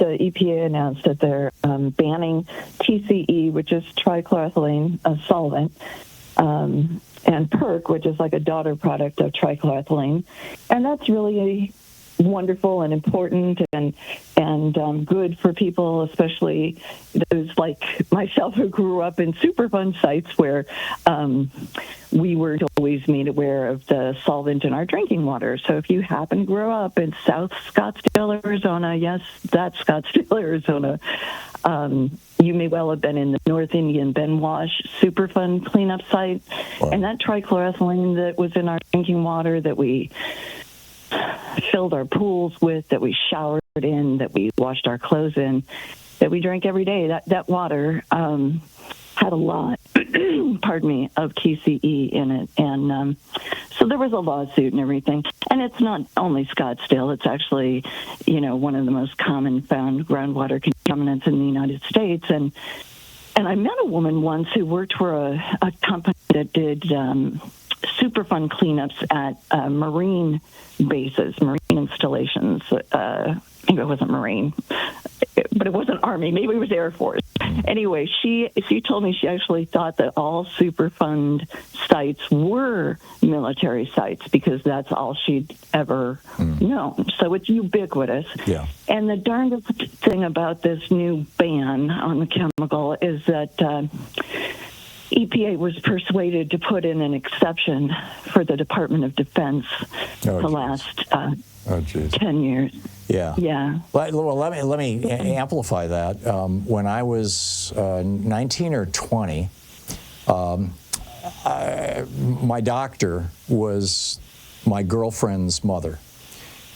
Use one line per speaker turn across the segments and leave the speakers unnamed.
the EPA announced that they're banning TCE, which is trichloroethylene, a solvent, and PERC, which is like a daughter product of trichloroethylene. And that's really wonderful and important and good for people, especially those like myself who grew up in Superfund sites where we were always made aware of the solvent in our drinking water. So if you happen to grow up in South Scottsdale, Arizona, yes, that's Scottsdale, Arizona, you may well have been in the North Indian Ben Wash Superfund cleanup site. Wow. And that trichloroethylene that was in our drinking water that we filled our pools with, that we showered in, that we washed our clothes in, that we drank every day, that water had a lot, pardon me, of TCE in it. And so there was a lawsuit and everything. And it's not only Scottsdale. It's actually, one of the most common found groundwater contaminants in the United States. And I met a woman once who worked for a company that did Superfund cleanups at marine bases, marine installations. Maybe it wasn't Marine, but it wasn't Army. Maybe it was Air Force. Anyway, she told me she actually thought that all Superfund sites were military sites because that's all she'd ever known. So it's ubiquitous. Yeah. And the darndest thing about this new ban on the chemical is that EPA was persuaded to put in an exception for the Department of Defense the last 10 years. Yeah. Yeah.
Well, let me amplify that. When I was 19 or 20, my doctor was my girlfriend's mother.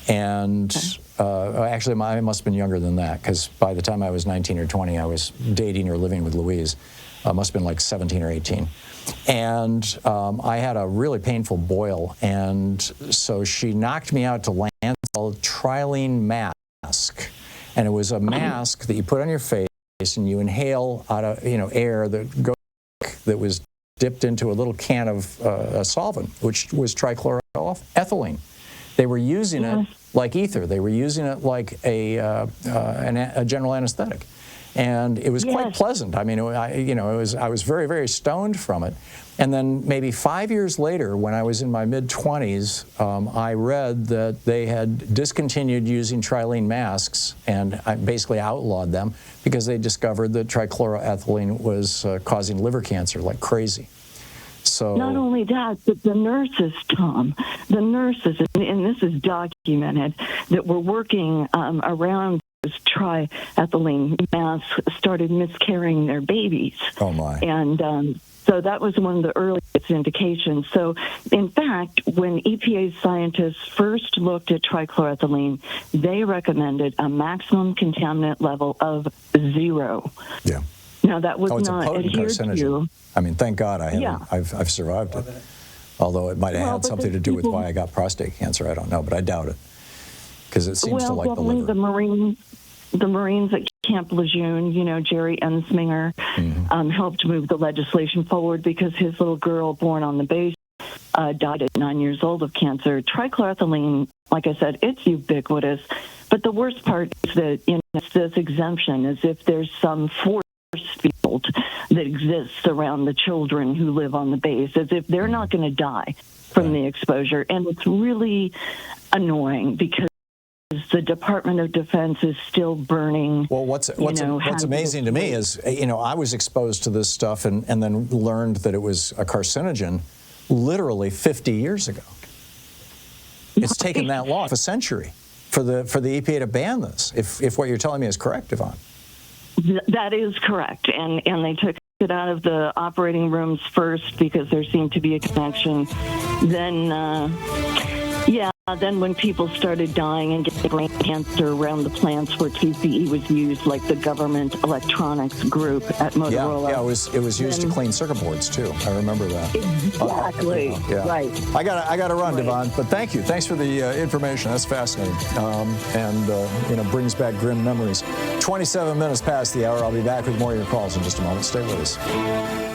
And actually, I must have been younger than that, because by the time I was 19 or 20, I was dating or living with Louise. Must have been like 17 or 18. And I had a really painful boil, and so she knocked me out to land called trilene mask. And it was a mask that you put on your face and you inhale out of air that was dipped into a little can of a solvent, which was trichloroethylene. They were using it like ether. They were using it like a general anesthetic. And it was quite pleasant. I mean, I was very, very stoned from it. And then maybe 5 years later, when I was in my mid-20s, I read that they had discontinued using trilene masks and basically outlawed them because they discovered that trichloroethylene was causing liver cancer like crazy. So
not only that, but the nurses, Tom, and this is documented, that were working around triethylene masks started miscarrying their babies.
Oh, my.
And so that was one of the earliest indications. So, in fact, when EPA scientists first looked at trichloroethylene, they recommended a maximum contaminant level of 0.
Yeah.
Now, that was
it's
not
a potent
adhered
carcinogen.
to.
I mean, thank God I've survived it. Although it might have had something to do with why I got prostate cancer. I don't know, but I doubt it. Because it seems to like the liver.
The Marines at Camp Lejeune, Jerry Ensminger, helped move the legislation forward because his little girl born on the base died at 9 years old of cancer. Trichloroethylene, like I said, it's ubiquitous. But the worst part is that it's this exemption, as if there's some force field that exists around the children who live on the base, as if they're not going to die from the exposure. And it's really annoying because the Department of Defense is still burning.
Well, what's amazing to me is, I was exposed to this stuff and then learned that it was a carcinogen literally 50 years ago. It's taken that long, a century, for the EPA to ban this, if what you're telling me is correct, Yvonne.
That is correct. And they took it out of the operating rooms first because there seemed to be a connection. Then when people started dying and getting brain cancer around the plants where TCE was used, like the government electronics group at Motorola.
Yeah, it was used to clean circuit boards too. I remember that.
Exactly. Right.
I got to run, Yvonne. But thank you. Thanks for the information. That's fascinating, and brings back grim memories. 27 minutes past the hour. I'll be back with more of your calls in just a moment. Stay with us.